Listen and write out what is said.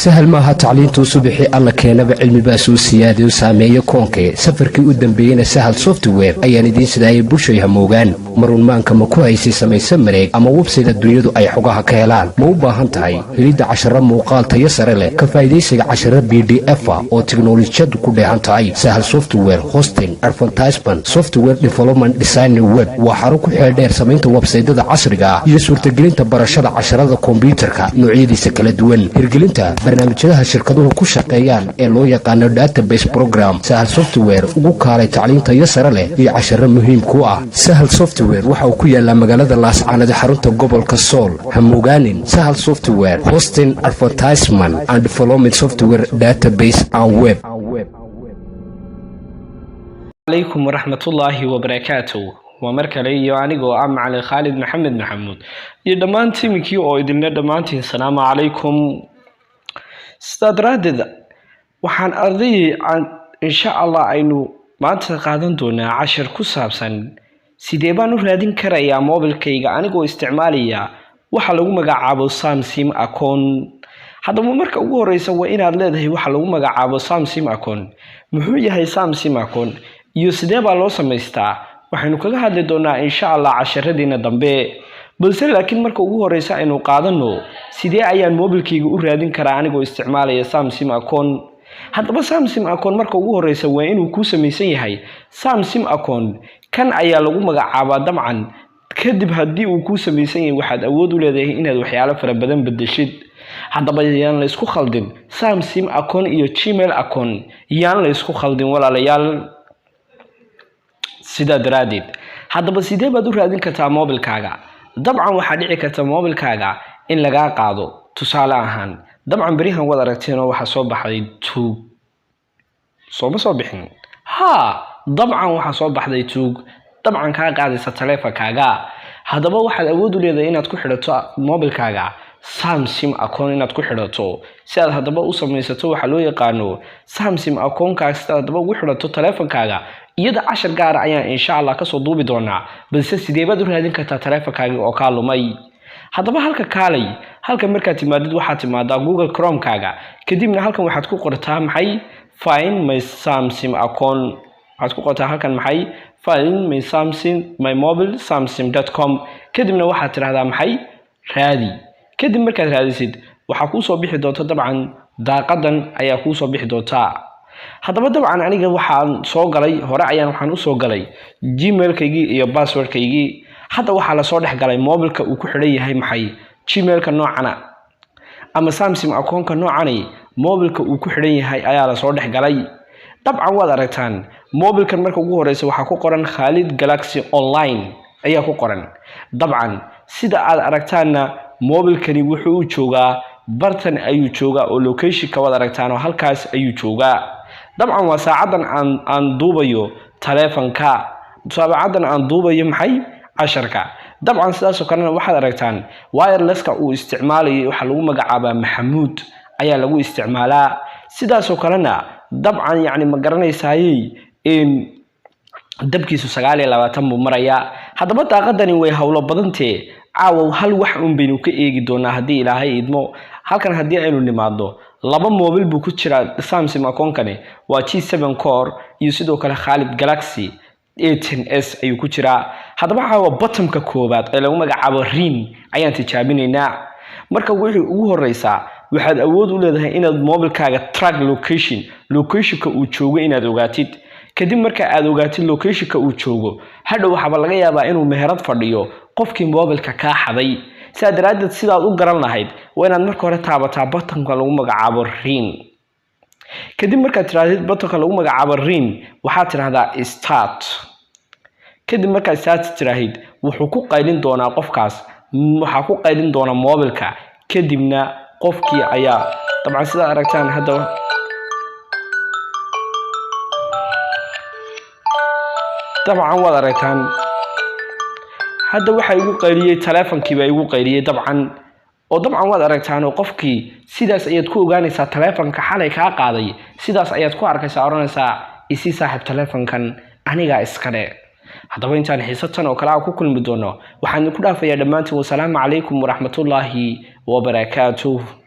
سهل ما هتعلينتو صبحي الله كينا بعلمي باسو سيادي وسامية كونكي سفركي ودنبينا سهل سوفت وير أيان دين سداي بوشي هموغان مرون مانكا مكوهيسي سمي سمريك أما وبسيدة الدنيا أي حقاها كيلان موبا هانتاي هريد 10 موقال تيسر له كفايديسي 10 PDF أو تكنولوجيا كودي هانتاي سهل سوفت وير هوستين ارفانتايسبان سوفت وير ديفلوبمنت ديزاين ويب وحركو حيردير سمينتا وبسيدة عصرية iyo suurtagelinta barashada casharada kombiyuutarka noocyadiisa kala duwan hirgelinta barnaamijyada shirkaduhu ku shaqeeyaan ee loo yaqaan database program sahal software ugu kaalay tacliinta iyo sare leh iyo casharro muhiim ku ah sahal software waxa uu ku yaalaa magaalada Laascaanood xarunta gobolka Sool Hamugaanin sahal software hosting advertisement and development software database and web عليكم ورحمة الله وبركاته ومركلي iyo anigoo ah macallin Khalid Maxamed Maxamuud iyo dhammaan tiimkii oo idinna dhamaantiin salaam alaykum stadradid waxaan arday insha Allah aynu maanta qaadan doonaa cashar ku saabsan sidee baan u raadin karayaa mobilkayga anigoo isticmaalaya waxa lagu magacaabo Samsung account haddaba marka ugu horeysa waa inaad leedahay waxa lagu magacaabo Samsung account muxuu yahay Samsung account iyo sidee baa loo sameystaa waxaynu kaga hadli doonaa insha Allah casharadiina dambe balse laakiin marka ugu horeysa aynu qaadano sidee ayaan mobilkayga u raadin karaa anigoo isticmaalaya Samsung account haddaba Samsung account marka ugu horeysa waa inuu ku sameysan yahay Samsung account kan ayaa lagu magacaabaa dabcan kadib hadii uu ku sameysan yahay waxaad awood u leedahay inaad waxyaalo fara badan bedeshid haddaba yaan la isku khaldin Samsung account iyo Gmail account yaan la isku khaldin walaalayaal sida daraadid haddaba sidee baad u raadin kartaa mobilkaaga dabcan waxa dhici karta mobilkaaga in laga qaado tusaale ahaan dabcan barihan wada aragteen waxa soo baxay tuug soo bixin dabcan waxa soo baxday tuug dabcan ka qaadaysa taleefankaaga haddaba waxaad awood u leedahay inaad ku xidhato mobilkaaga Samsung account inaad ku xidhato si aad haddaba u sameysato waxa loo yaqaano Samsung account ka si aad haddaba ugu xidhato taleefankaaga iyada cashar gaar ayaan insha Allah ka soo duubi doonaa balse sidee baad u raadin kartaa taleefankaaga oo ka lumay haddaba halka markaad timaadid waxaad timaadaa Google Chrome kaaga kadibna halkan waxaad ku qortaa maxay find my Samsung account waxaad ku qortaa halkan maxay find my Samsung my mobile samsung.com kadibna waxaad tiraahdaa maxay raadi kadib markaad raadisid waxa ku soo bixi doonta dabcan daaqadan ayaa ku soo bixi doonta haddaba dabcan aniga waxaan soo galay hore ayaan waxaan u soo galay Gmail-kaygii iyo password-kaygii hadda waxa la soo dhex galay mobilka uu ku xidhan yahay maxay Gmail-ka noocana ama Samsung account-ka noocani mobilka uu ku xidhan yahay ayaa la soo dhex galay dabcan waad aragtaan mobilkan marka ugu horeysa waxa ku qoran Khalid Galaxy Online ayaa ku qoran dabcan sida aad aragtaana mobilkani wuxuu joogaa bartan ayuu joogaa oo location-ka wada aragtaan oo halkaas ayuu joogaa dabcan waa saacadan aan duubayo taleefanka saacadan aan duubayo maxay casharka dabcan sidaas oo kale waxaad aragtaan wireless-ka uu isticmaalayo waxa lagu magacaabaa Maxamuud ayaa lagu isticmaalaa sidaas oo kalena dabcan yaani ma garanaysay in dabkiisu 29 buu maraya haddaba daaqadani way hawlo badantee caawa hal wax baynu ka eegi doonaa hadii Ilaahay idmo halkan hadii aynu nimaado laba mobil buu ku jira Samsung account-kani waa G7 core iyo sidoo kale Khalid Galaxy A10s ayuu ku jira haddaba caawa bottomka koobaad ee lagu magacaabo Ring ayaan tijaabinaynaa marka wixii ugu horeysa waxaad awood u leedahay inaad mobilkaaga track location-ka uu joogo inaad ogaatid kadib marka aad ogaatid location-ka uu joogo hadhow waxa laga yaabaa inuu meherad fadhiyo qofkii mobilka ka xaday saadaraadad sidaad u garan lahayd waa inaad marka hore taabataa buttonka lagu magacaabo Ring kadib markaad tiraahdo buttonka lagu magacaabo Ring waxaad tiraahdaa start kadib markaad start tiraahid wuxuu ku qaylin doonaa qofkaas waxa ku qaylin doona mobilka kadibna qofkii ayaa dabcan sida aragtaan hadda dabcan waad aragtaan hadda waxa igu qayliyay taleefankii baa igu qayliyay dabcan oo dabcan waad aragtaan qofkii sidaas ayaad ku ogaanaysaa taleefanka xalay ka qaaday sidaas ayaad ku arkaysaa oranaysaa isi saaxib taleefankan aniga iskale haddaba intaan xiisatan oo kala ku kulmi doono waxaan ku dhaafayaa dhamaantiin wassalaamu calaykum waraxmatullaahi wabarakaatuh